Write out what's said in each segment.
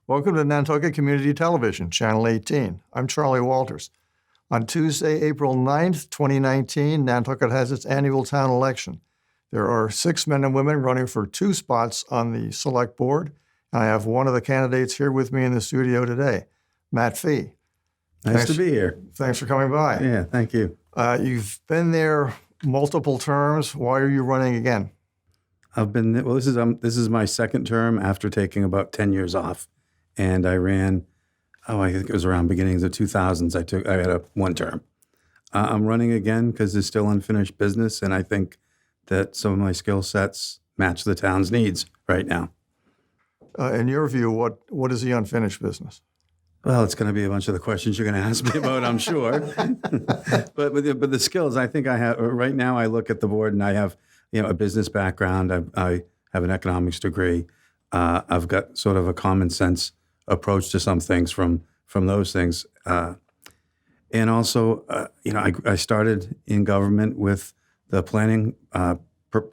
Welcome to Nantucket Community Television, Channel 18. I'm Charlie Walters. On Tuesday, April 9th, 2019, Nantucket has its annual town election. There are 6 men and women running for 2 spots on the select board, and I have one of the candidates here with me in the studio today, Matt Fee. Nice to be here. Thanks for coming by. Yeah, thank you. You've been there multiple terms. Why are you running again? This is my second term after taking about 10 years off, and I ran. I think it was around beginnings of 2000s. I had one term. I'm running again because there's still unfinished business, and I think that some of my skill sets match the town's needs right now. In your view, what is the unfinished business? Well, it's going to be a bunch of the questions you're going to ask me about, I'm sure. but the skills I think I have right now, I look at the board and I have a business background. I have an economics degree. I've got sort of a common sense approach to some things from those things. And also, I started in government with the planning,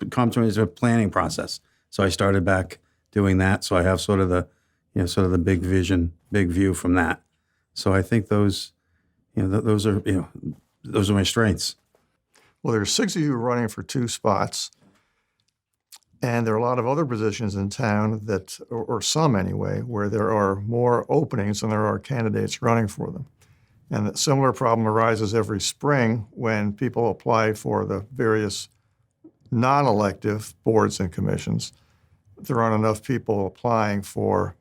comprehensive planning process. So I started back doing that. So I have sort of the big vision, big view from that. So I think those are my strengths. Well, there's 6 of you running for 2 spots, and there are a lot of other positions in town that, or some anyway, where there are more openings than there are candidates running for them. And a similar problem arises every spring when people apply for the various non-elective boards and commissions. There aren't enough people applying for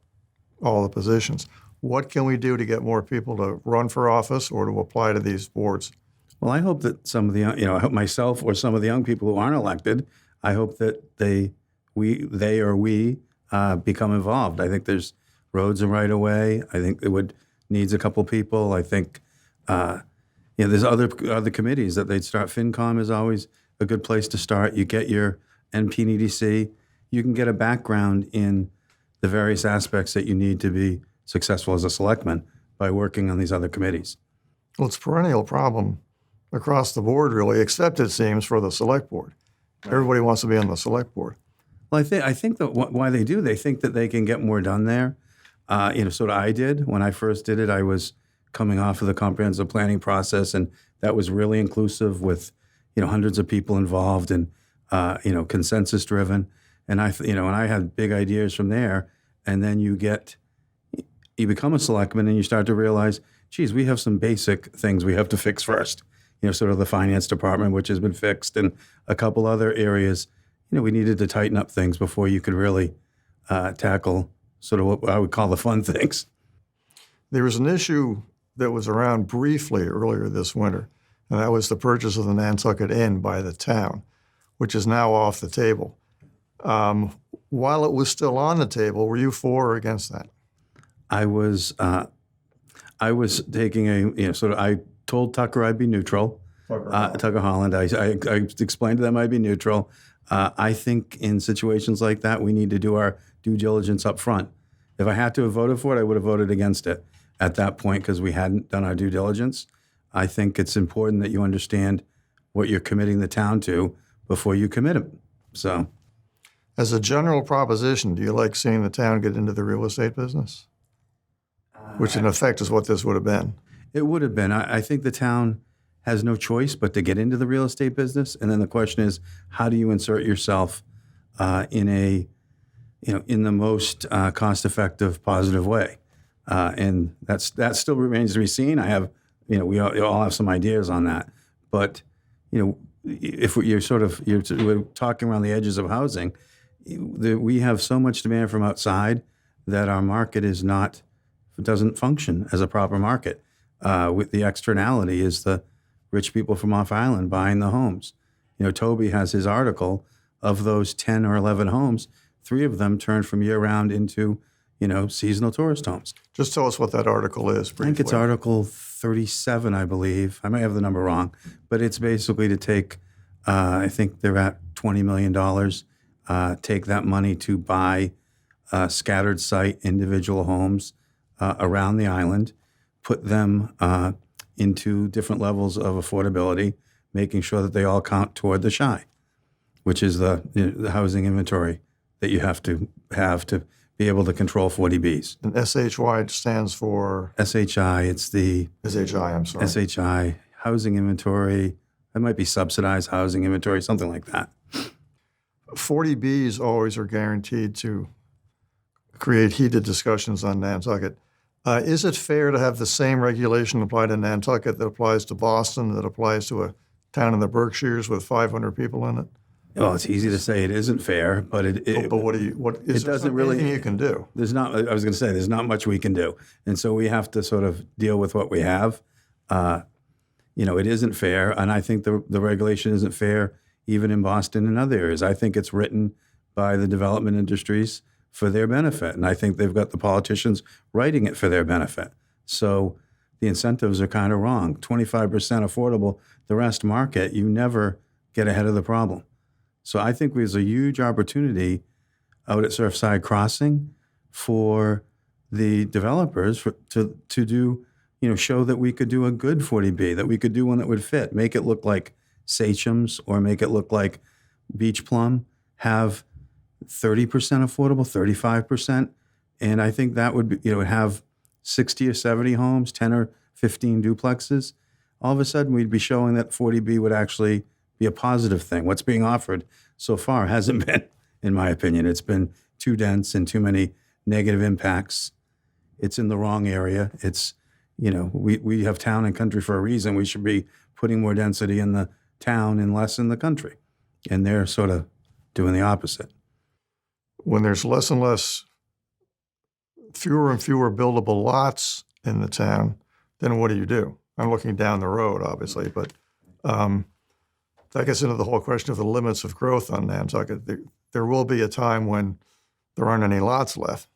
all the positions. What can we do to get more people to run for office or to apply to these boards? Well, I hope that some of the, I hope myself or some of the young people who aren't elected, I hope that we become involved. I think there's roads and right of way. I think it needs a couple people. I think, there's other committees that they'd start. FinCom is always a good place to start. You get your NPDC. You can get a background in the various aspects that you need to be successful as a selectman by working on these other committees. Well, it's a perennial problem across the board, really, except it seems for the select board. Everybody wants to be on the select board. Well, I think that why they do, they think that they can get more done there. Sort of I did. When I first did it, I was coming off of the comprehensive planning process, and that was really inclusive with, hundreds of people involved and, consensus driven. And I had big ideas from there. And then you become a selectman and you start to realize, geez, we have some basic things we have to fix first. Sort of the finance department, which has been fixed, and a couple other areas. We needed to tighten up things before you could really tackle sort of what I would call the fun things. There was an issue that was around briefly earlier this winter, and that was the purchase of the Nantucket Inn by the town, which is now off the table. While it was still on the table, were you for or against that? I was taking I told Tucker I'd be neutral. Tucker Holland. I explained to them I'd be neutral. I think in situations like that, we need to do our due diligence up front. If I had to have voted for it, I would have voted against it at that point because we hadn't done our due diligence. I think it's important that you understand what you're committing the town to before you commit it. So, as a general proposition, do you like seeing the town get into the real estate business? Which in effect is what this would have been. It would have been. I think the town has no choice but to get into the real estate business. And then the question is, how do you insert yourself in the most cost-effective, positive way? And that still remains to be seen. We all have some ideas on that. But, if we're talking around the edges of housing, we have so much demand from outside that our market doesn't function as a proper market. With the externality is the rich people from off island buying the homes. Toby has his article of those 10 or 11 homes, 3 of them turned from year round into, seasonal tourist homes. Just tell us what that article is briefly. I think it's Article 37, I believe. I might have the number wrong, but it's basically to take, I think they're at $20 million, take that money to buy scattered site individual homes around the island, put them into different levels of affordability, making sure that they all count toward the SHI, which is the housing inventory that you have to be able to control 40Bs. And SHY stands for SHI, it's the SHI, I'm sorry. SHI housing inventory. It might be subsidized housing inventory, something like that. 40Bs always are guaranteed to create heated discussions on Nantucket. Is it fair to have the same regulation apply to Nantucket that applies to Boston, that applies to a town in the Berkshires with 500 people in it? Well, it's easy to say it isn't fair, but But what is it there doesn't really- anything you can do? there's not. I was going to say there's not much we can do, and so we have to sort of deal with what we have. It isn't fair, and I think the regulation isn't fair even in Boston and other areas. I think it's written by the development industries for their benefit, and I think they've got the politicians writing it for their benefit. So the incentives are kind of wrong. 25% affordable, the rest market. You never get ahead of the problem. So I think there's a huge opportunity out at Surfside Crossing for the developers to do, show that we could do a good 40B, that we could do one that would fit, make it look like Sachem's or make it look like Beach Plum, have 30% affordable, 35%. And I think that would be, have 60 or 70 homes, 10 or 15 duplexes. All of a sudden we'd be showing that 40B would actually be a positive thing. What's being offered so far hasn't been, in my opinion. It's been too dense and too many negative impacts. It's in the wrong area. It's, we have town and country for a reason. We should be putting more density in the town and less in the country. And they're sort of doing the opposite. When there's less and less, fewer and fewer buildable lots in the town, then what do? I'm looking down the road, obviously, but that gets into the whole question of the limits of growth on Nantucket. There will be a time when there aren't any lots left.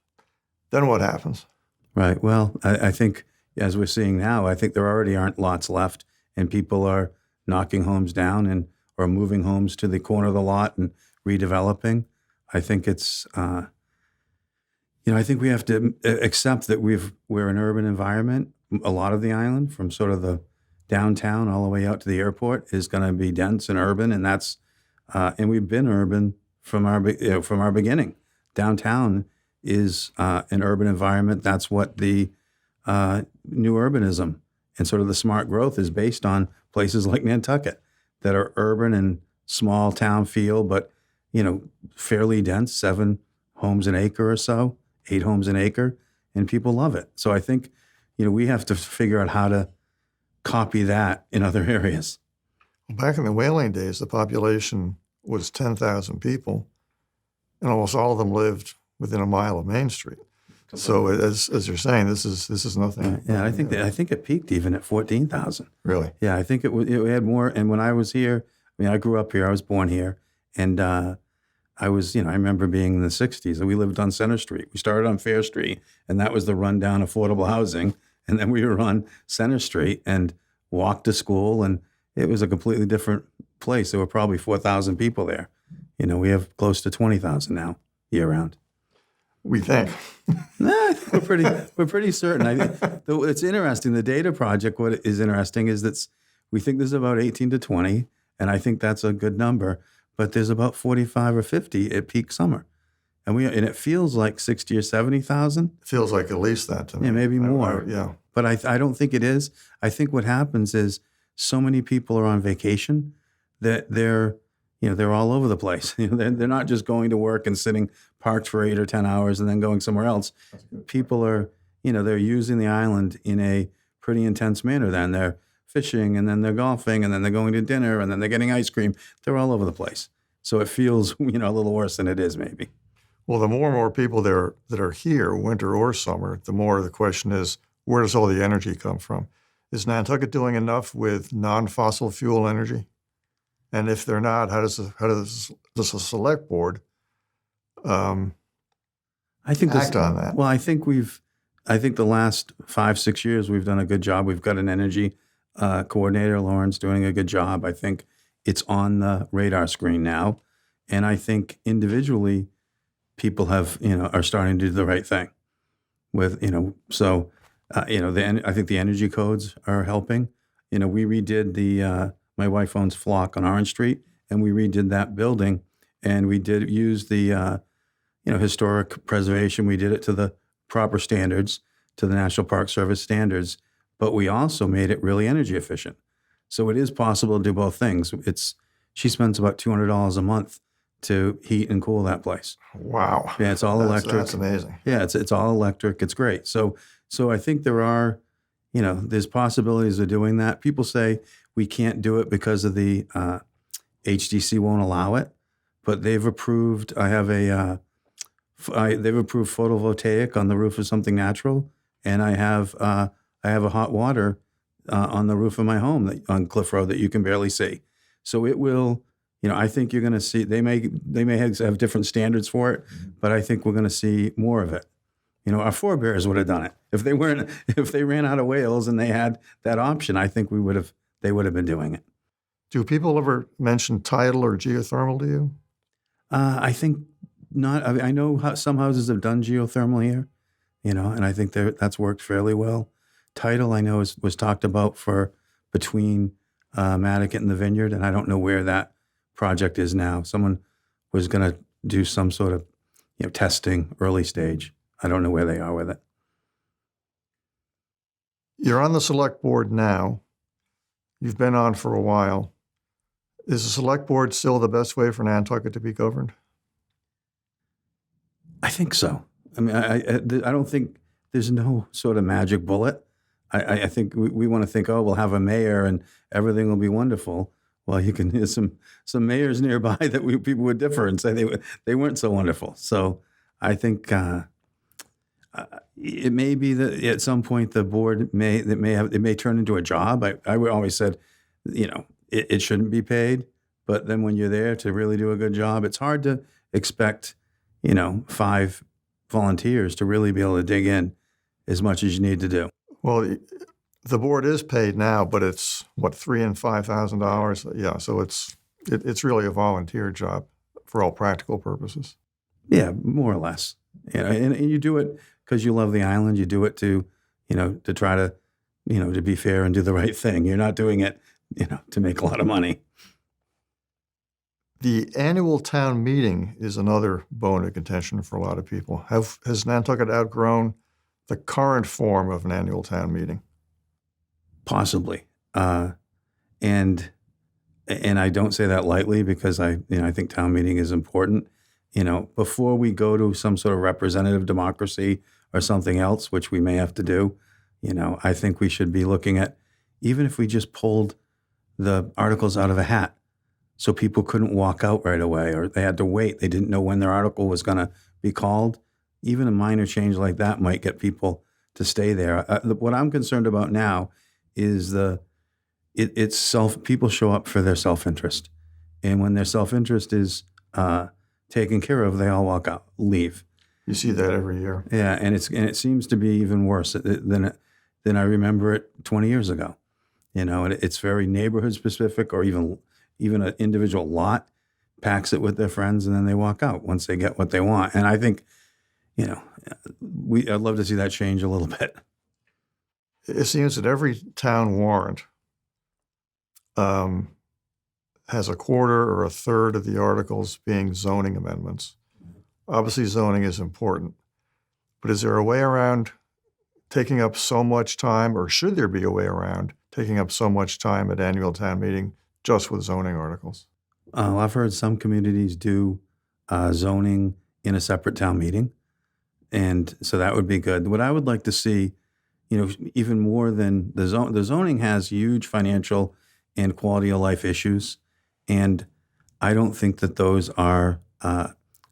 Then what happens? Right. Well, I think as we're seeing now, I think there already aren't lots left, and people are knocking homes down or moving homes to the corner of the lot and redeveloping. I think it's, I think we have to accept that we're an urban environment. A lot of the island, from sort of the downtown all the way out to the airport, is going to be dense and urban, and that's and we've been urban from our beginning. Downtown is an urban environment. That's what the new urbanism and sort of the smart growth is based on. Places like Nantucket that are urban and small town feel, but fairly dense, 7 homes an acre or so, 8 homes an acre, and people love it. So I think we have to figure out how to copy that in other areas. Back in the whaling days, the population was 10,000 people, and almost all of them lived within a mile of Main Street. So as you're saying, this is nothing. Yeah, I think it peaked even at 14,000. Really? Yeah, I think it had more. And when I was here, I grew up here. I was born here, and I was, I remember being in the 60s, and we lived on Center Street. We started on Fair Street, and that was the rundown affordable housing. And then we were on Center Street and walked to school, and it was a completely different place. There were probably 4,000 people there. We have close to 20,000 now year round. We think. We're pretty certain. It's interesting. The data project, what is interesting is that we think there's about 18 to 20, and I think that's a good number. But there's about 45 or 50 at peak summer, and it feels like 60 or 70,000. Feels like at least that to me. Yeah, maybe more. Yeah, but I don't think it is. I think what happens is so many people are on vacation that they're all over the place. They're not just going to work and sitting parked for 8 or 10 hours and then going somewhere else. People are, they're using the island in a pretty intense manner. Then they're fishing, and then they're golfing, and then they're going to dinner, and then they're getting ice cream. They're all over the place. So it feels, a little worse than it is maybe. Well, the more and more people that are here, winter or summer, the more the question is, where does all the energy come from? Is Nantucket doing enough with non-fossil fuel energy? And if they're not, how does the select board I think act on that? Well, I think the last 5-6 years we've done a good job. We've got an energy coordinator, Lauren's doing a good job. I think it's on the radar screen now, and I think individually people have are starting to do the right thing with So I think the energy codes are helping. We redid the. My wife owns Flock on Orange Street, and we redid that building, and we did use the, historic preservation. We did it to the proper standards, to the National Park Service standards, but we also made it really energy efficient. So it is possible to do both things. She spends about $200 a month to heat and cool that place. Wow. Yeah, it's all electric. That's amazing. Yeah, it's all electric. It's great. So I think there's possibilities of doing that. People say we can't do it because of the HDC won't allow it, but they've approved. They've approved photovoltaic on the roof of something natural, and I have a hot water on the roof of my home on Cliff Road that you can barely see. So it will. I think you're going to see. They may have different standards for it, but I think we're going to see more of it. Our forebears would have done it if they ran out of whales and they had that option. I think they would have been doing it. Do people ever mention tidal or geothermal to you? I think not. I know some houses have done geothermal here, and I think that's worked fairly well. Tidal, I know, was talked about for between Madaket and the Vineyard, and I don't know where that project is now. Someone was going to do some sort of testing early stage. I don't know where they are with it. You're on the select board now. You've been on for a while. Is the select board still the best way for Nantucket to be governed? I think so. I mean, I don't think there's no sort of magic bullet. I think we want to think, oh, we'll have a mayor and everything will be wonderful. Well, you can hear some mayors nearby that people would differ and say they weren't so wonderful. So I think it may be that at some point the board may turn into a job. I always said, it shouldn't be paid, but then when you're there to really do a good job, it's hard to expect 5 volunteers to really be able to dig in as much as you need to do. Well, the board is paid now, but it's $3,000 and $5,000. Yeah, so it's really a volunteer job for all practical purposes. Yeah, more or less. And you do it because you love the island. You do it to try to to be fair and do the right thing. You're not doing it to make a lot of money. The annual town meeting is another bone of contention for a lot of people. Has Nantucket outgrown the current form of an annual town meeting? Possibly, and I don't say that lightly because I think town meeting is important. Before we go to some sort of representative democracy or something else, which we may have to do, I think we should be looking at, even if we just pulled the articles out of a hat, so people couldn't walk out right away or they had to wait. They didn't know when their article was going to be called. Even a minor change like that might get people to stay there. What I'm concerned about now is people show up for their self-interest. And when their self-interest is taken care of, they all leave. You see that every year. Yeah, and it seems to be even worse than I remember it 20 years ago. And it's very neighborhood specific, or even an individual lot packs it with their friends and then they walk out once they get what they want. And I think, I'd love to see that change a little bit. It seems that every town warrant has a quarter or a third of the articles being zoning amendments. Obviously, zoning is important, but is there a way around taking up so much time, or should there be a way around taking up so much time at annual town meeting just with zoning articles? I've heard some communities do zoning in a separate town meeting, and so that would be good. What I would like to see, even more than the zoning has huge financial and quality of life issues, and I don't think that those are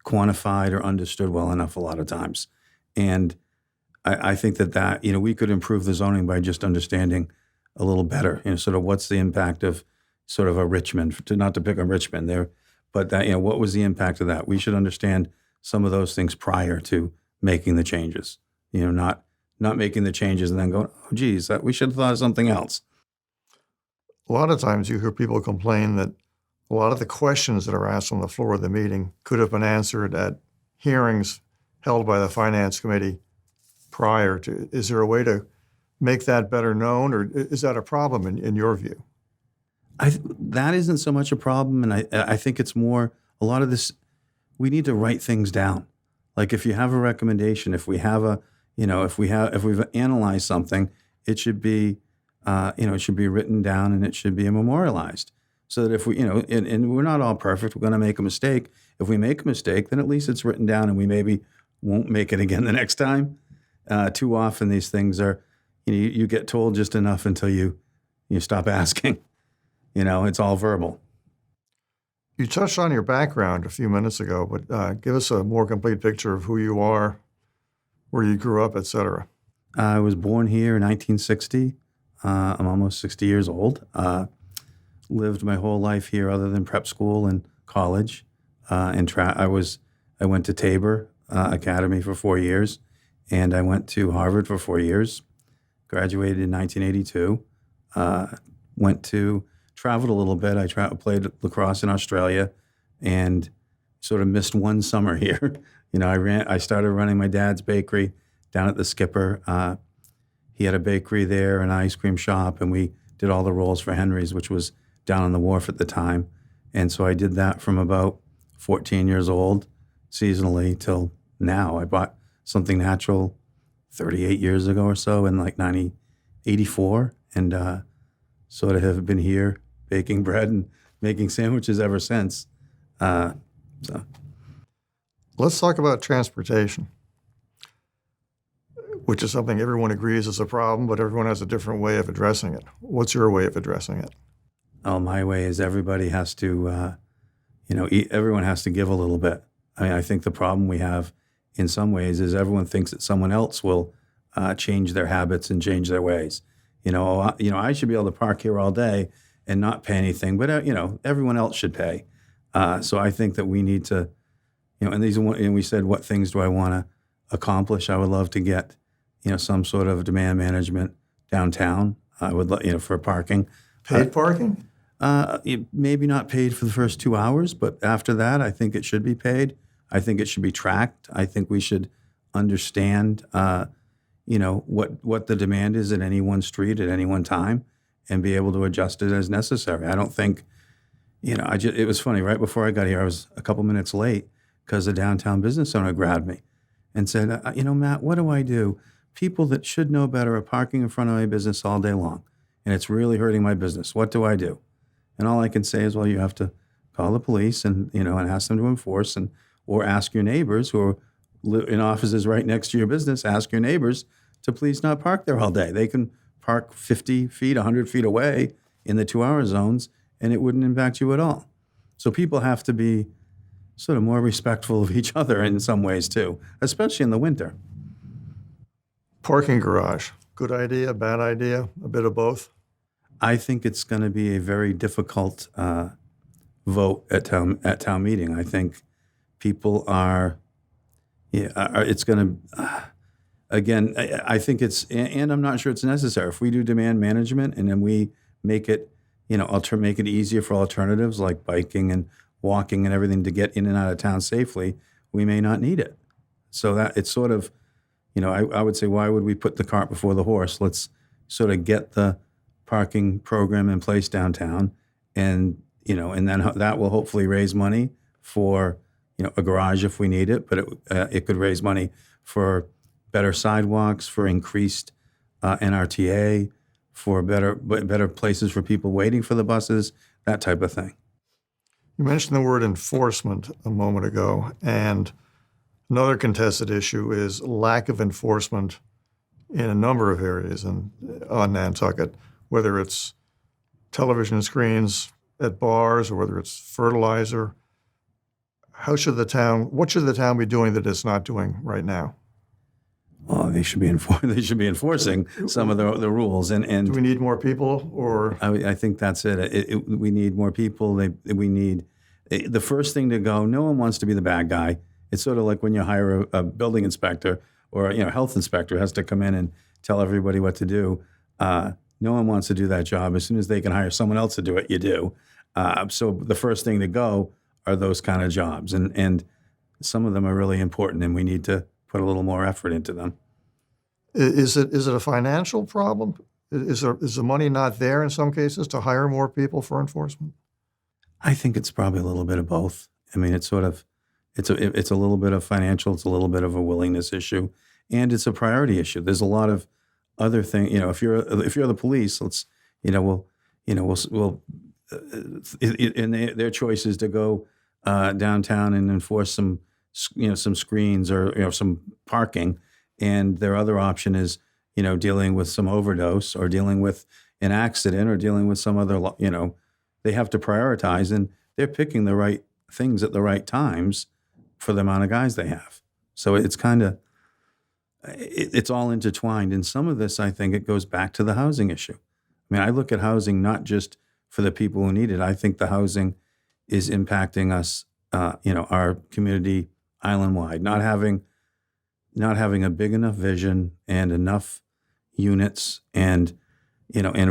quantified or understood well enough a lot of times. And I think that we could improve the zoning by just understanding a little better, sort of what's the impact of sort of a Richmond, not to pick on Richmond there, but that, what was the impact of that? We should understand some of those things prior to making the changes, not making the changes and then going, oh, geez, we should have thought of something else. A lot of times you hear people complain that a lot of the questions that are asked on the floor of the meeting could have been answered at hearings held by the Finance Committee prior to. Is there a way to make that better known, or is that a problem in your view? That isn't so much a problem, and I think it's more, a lot of this, we need to write things down. Like if you have a recommendation, if we have a, if we've analyzed something, it should be, it should be written down and it should be memorialized. So that if we, and we're not all perfect, we're going to make a mistake. If we make a mistake, then at least it's written down and we maybe won't make it again the next time. Too often these things are, you get told just enough until you stop asking. It's all verbal. You touched on your background a few minutes ago, but give us a more complete picture of who you are, where you grew up, et cetera. I was born here in 1960. I'm almost 60 years old. Lived my whole life here other than prep school and college. I went to Tabor Academy for 4 years, and I went to Harvard for 4 years. Graduated in 1982. Traveled a little bit. I played lacrosse in Australia and sort of missed one summer here. I started running my dad's bakery down at the Skipper. He had a bakery there, an ice cream shop, and we did all the rolls for Henry's, which was down on the wharf at the time. And so I did that from about 14 years old, seasonally, till now. I bought Something Natural 38 years ago or so in like 1984, and sort of have been here baking bread and making sandwiches ever since. Let's talk about transportation, which is something everyone agrees is a problem, but everyone has a different way of addressing it. What's your way of addressing it? Oh, my way is everybody has to, everyone has to give a little bit. I think the problem we have in some ways is everyone thinks that someone else will change their habits and change their ways. I should be able to park here all day and not pay anything, but everyone else should pay. So I think that we need to, and we said, what things do I want to accomplish? I would love to get, some sort of demand management downtown. I would, for parking. Paid parking? Maybe not paid for the first 2 hours, but after that, I think it should be paid. I think it should be tracked. I think we should understand, what the demand is at any one street at any one time, and be able to adjust it as necessary. I don't think, it was funny. Right before I got here, I was a couple minutes late because a downtown business owner grabbed me and said, Matt, what do I do? People that should know better are parking in front of my business all day long, and it's really hurting my business. What do I do? And all I can say is, well, you have to call the police and ask them to enforce, or ask your neighbors who are in offices right next to your business, ask your neighbors to please not park there all day. They can park 50 feet, 100 feet away in the 2-hour zones, and it wouldn't impact you at all. So people have to be sort of more respectful of each other in some ways too, especially in the winter. Parking garage, good idea, bad idea, a bit of both? I think it's going to be a very difficult vote at town meeting. I think people it's going to, again, I think it's, and I'm not sure it's necessary. If we do demand management and then we make it, make it easier for alternatives like biking and walking and everything to get in and out of town safely, we may not need it. So that it's sort of, I would say, why would we put the cart before the horse? Let's sort of get the parking program in place downtown, and and then that will hopefully raise money for a garage if we need it, but it could raise money for better sidewalks, for increased NRTA, for better places for people waiting for the buses, that type of thing. You mentioned the word enforcement a moment ago, and another contested issue is lack of enforcement in a number of areas on Nantucket, whether it's television screens at bars or whether it's fertilizer. What should the town be doing that it's not doing right now? Well, they should be enforcing some of the rules. And do we need more people, or? I think that's it. We need more people. We need the first thing to go. No one wants to be the bad guy. It's sort of like when you hire a building inspector or a health inspector has to come in and tell everybody what to do. No one wants to do that job. As soon as they can hire someone else to do it, you do. So the first thing to go are those kind of jobs, and some of them are really important, and we need to put a little more effort into them. Is it a financial problem? Is the money not there in some cases to hire more people for enforcement? I think it's probably a little bit of both. I mean, it's sort of, it's a little bit of financial, it's a little bit of a willingness issue, and it's a priority issue. There's a lot of other things. If you're the police, let's we'll and their choice is to go downtown and enforce some screens or some parking, and their other option is dealing with some overdose or dealing with an accident or dealing with some other they have to prioritize, and they're picking the right things at the right times for the amount of guys they have. So it's kind of it's all intertwined, and some of this I think it goes back to the housing issue. I mean, I look at housing not just for the people who need it. I think the housing is impacting us, our community island-wide. Not having a big enough vision and enough units, and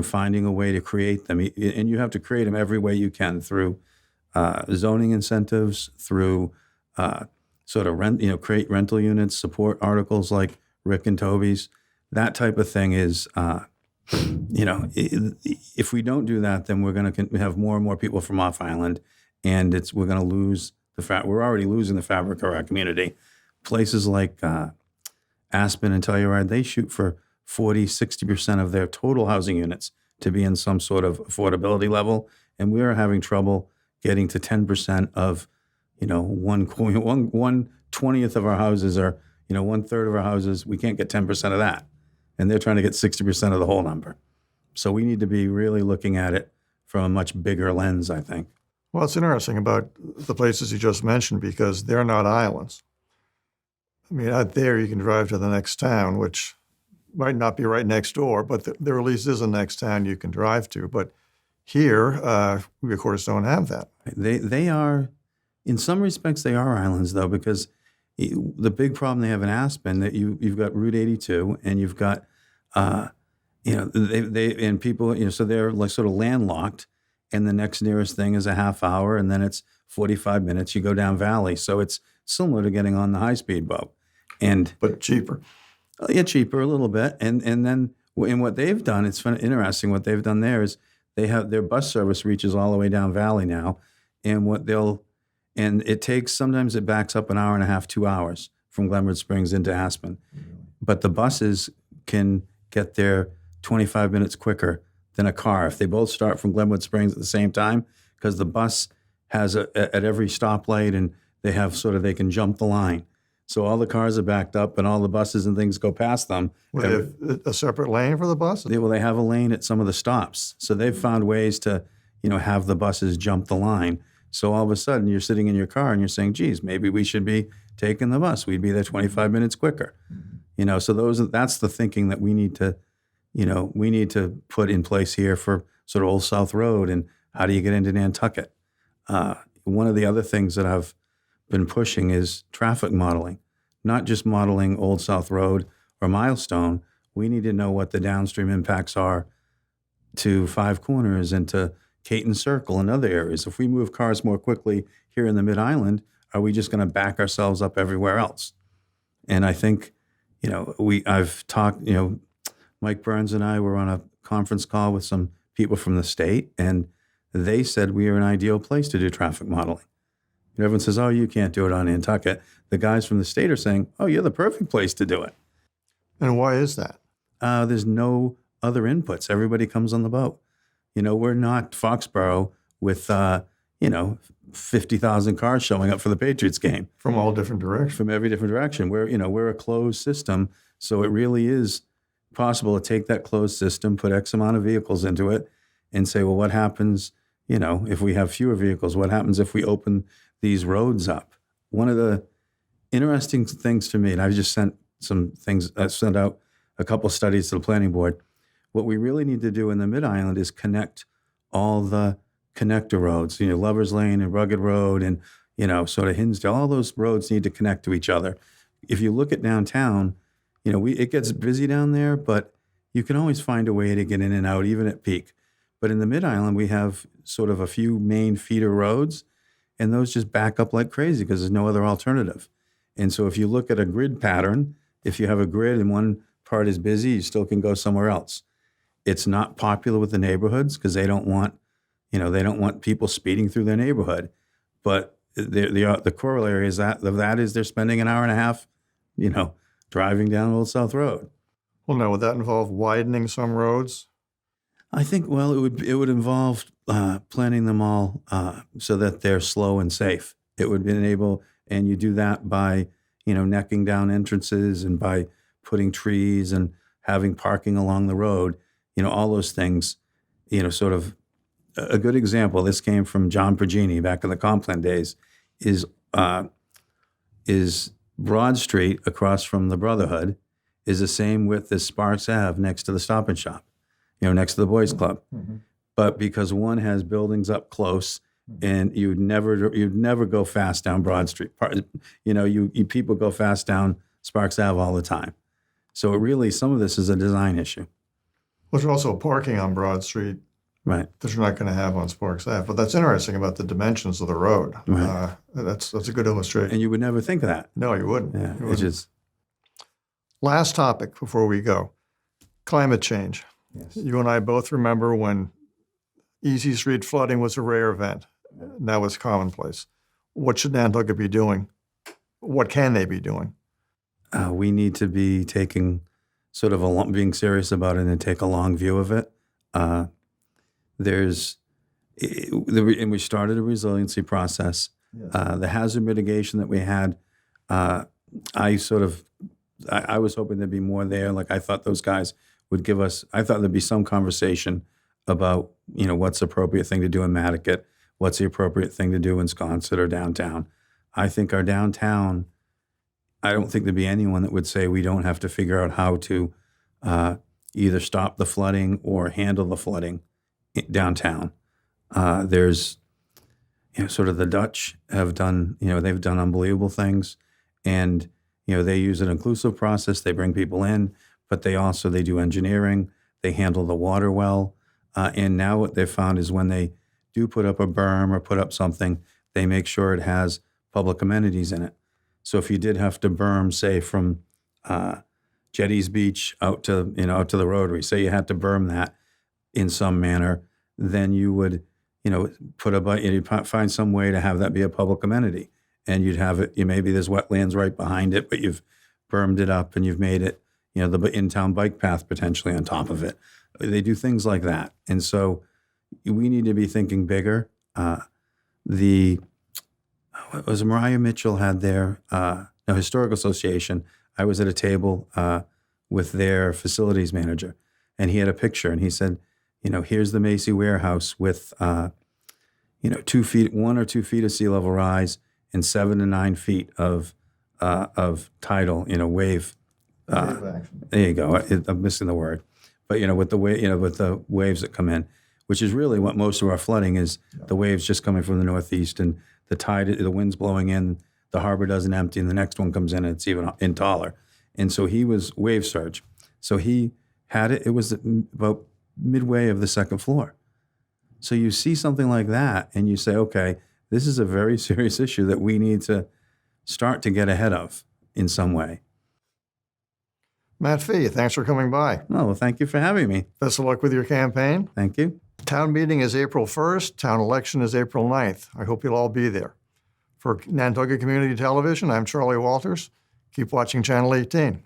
finding a way to create them. And you have to create them every way you can through zoning incentives, through sort of create rental units, support articles like Rick and Toby's. That type of thing is, if we don't do that, then we're going to have more and more people from off island, and we're going to lose we're already losing the fabric of our community. Places like Aspen and Telluride, they shoot for 40-60% of their total housing units to be in some sort of affordability level, and we are having trouble getting to 10% of, 1/20th of our houses, or 1/3 of our houses. We can't get 10% of that, and they're trying to get 60% of the whole number. So we need to be really looking at it from a much bigger lens, I think. Well, it's interesting about the places you just mentioned because they're not islands. I mean, out there you can drive to the next town, which might not be right next door, but there at least is a next town you can drive to. But here, we of course don't have that. They are, in some respects, they are islands though, because the big problem they have in Aspen that you've got Route 82 and you've got, they and people, so they're like sort of landlocked, and the next nearest thing is a half hour, and then it's 45 minutes. You go down valley, so it's similar to getting on the high-speed boat, but cheaper. Yeah, cheaper a little bit, and then what they've done, it's interesting. What they've done there is they have their bus service reaches all the way down valley now, and it takes, sometimes it backs up an hour and a half, 2 hours from Glenwood Springs into Aspen, but the buses can get there 25 minutes quicker than a car if they both start from Glenwood Springs at the same time, because the bus has at every stoplight, and they can jump the line. So all the cars are backed up, and all the buses and things go past them. Well, they have a separate lane for the buses? They have a lane at some of the stops. So they've found ways to, have the buses jump the line. So all of a sudden you're sitting in your car and you're saying, geez, maybe we should be taking the bus. We'd be there 25 minutes quicker. So that's the thinking that we need to put in place here for sort of Old South Road, and how do you get into Nantucket? One of the other things that I've been pushing is traffic modeling, not just modeling Old South Road or Milestone. We need to know what the downstream impacts are to Five Corners and to Caton Circle and other areas. If we move cars more quickly here in the Mid-Island, are we just going to back ourselves up everywhere else? And I think, I've talked, Mike Burns and I were on a conference call with some people from the state, and they said we are an ideal place to do traffic modeling. And everyone says, oh, you can't do it on Nantucket. The guys from the state are saying, oh, you're the perfect place to do it. And why is that? There's no other inputs. Everybody comes on the boat. We're not Foxborough with, 50,000 cars showing up for the Patriots game. From all different directions. From every different direction. We're a closed system, so it really is possible to take that closed system, put X amount of vehicles into it, and say, well, what happens, if we have fewer vehicles? What happens if we open these roads up? One of the interesting things to me, and I've just sent some things, I sent out a couple studies to the planning board. What we really need to do in the Mid-Island is connect all the connector roads, Lover's Lane and Rugged Road and, sort of Hinsdale. All those roads need to connect to each other. If you look at downtown, it gets busy down there, but you can always find a way to get in and out, even at peak. But in the Mid-Island, we have sort of a few main feeder roads, and those just back up like crazy because there's no other alternative. And so if you look at a grid pattern, if you have a grid and one part is busy, you still can go somewhere else. It's not popular with the neighborhoods because they don't want people speeding through their neighborhood. But the corollary is that is they're spending an hour and a half, driving down Old South Road. Well, now, would that involve widening some roads? I think, well, it would involve planning them all so that they're slow and safe. It would enable, and you do that by, necking down entrances and by putting trees and having parking along the road, all those things, sort of a good example. This came from John Progini back in the Complan days, is Broad Street across from the Brotherhood is the same width as Sparks Ave next to the Stop and Shop, next to the Boys Club. Mm-hmm. But because one has buildings up close, and you'd never go fast down Broad Street. You people go fast down Sparks Ave all the time. So some of this is a design issue. There's also parking on Broad Street Right. that you're not going to have on Sparks Ave. But that's interesting about the dimensions of the road. Right. That's a good illustration. And you would never think of that. No, you wouldn't. Yeah. You It's wouldn't. just, Last topic before we go. Climate change. yes. You and I both remember when Easy Street flooding was a rare event. Now it's commonplace. What should Nantucket be doing? What can they be doing? We need to be taking sort of being serious about it and take a long view of it. And we started a resiliency process. The hazard mitigation that we had, I was hoping there'd be more there. Like I thought those guys would give us, I thought there'd be some conversation about, what's the appropriate thing to do in Mattocket, what's the appropriate thing to do in Sconset or downtown. I think our downtown, I don't think there'd be anyone that would say we don't have to figure out how to either stop the flooding or handle the flooding downtown. There's, sort of the Dutch have done, they've done unbelievable things, and they use an inclusive process. They bring people in, but they do engineering. They handle the water well, and now what they've found is when they do put up a berm or put up something, they make sure it has public amenities in it. So if you did have to berm, say from Jetties Beach out to the Rotary, say you had to berm that in some manner, then you would you'd find some way to have that be a public amenity, and you'd have it. Maybe there's wetlands right behind it, but you've bermed it up and you've made it the in-town bike path potentially on top of it. They do things like that, and so we need to be thinking bigger. What was Mariah Mitchell had their Historical Association. I was at a table with their facilities manager, and he had a picture, and he said, here's the Macy warehouse with 1 or 2 feet of sea level rise and 7 to 9 feet of tidal, wave. There you go. I'm missing the word, but with the with the waves that come in, which is really what most of our flooding is. The waves just coming from the northeast, and the wind's blowing in, the harbor doesn't empty, and the next one comes in and it's even taller. And so he was wave surge. So he had it. It was about midway of the second floor. So you see something like that, and you say, okay, this is a very serious issue that we need to start to get ahead of in some way. Matt Fee, thanks for coming by. Oh, well, thank you for having me. Best of luck with your campaign. Thank you. Town meeting is April 1st. Town election is April 9th. I hope you'll all be there. For Nantucket Community Television, I'm Charlie Walters. Keep watching Channel 18.